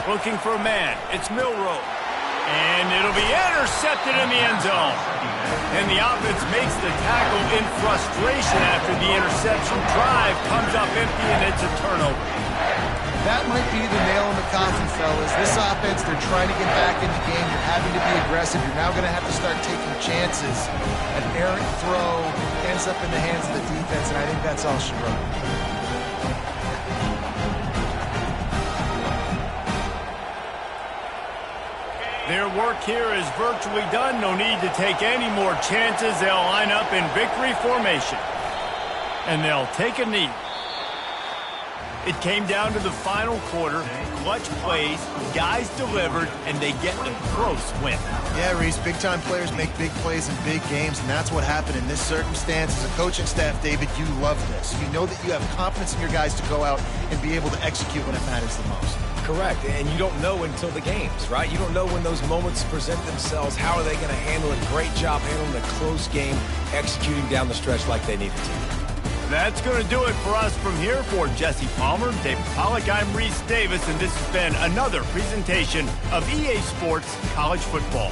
Looking for a man. It's Milroe. And it'll be intercepted in the end zone. And the offense makes the tackle in frustration after the interception. Drive comes up empty, and it's a turnover. That might be the nail in the coffin, fellas. This offense, they're trying to get back in the game. You're having to be aggressive. You're now going to have to start taking chances. An errant throw ends up in the hands of the defense, and I think that's all she wrote. Their work here is virtually done. No need to take any more chances. They'll line up in victory formation. And they'll take a knee. It came down to the final quarter. Clutch plays, guys delivered, and they get a close win. Yeah, Reese, big-time players make big plays in big games, and that's what happened in this circumstance. As a coaching staff, David, you love this. You know that you have confidence in your guys to go out and be able to execute when it matters the most. Correct, and you don't know until the games, right? You don't know when those moments present themselves. How are they going to handle it? Great job handling a close game, executing down the stretch like they needed to. That's going to do it for us from here. For Jesse Palmer, David Pollack, I'm Reese Davis, and this has been another presentation of EA Sports College Football.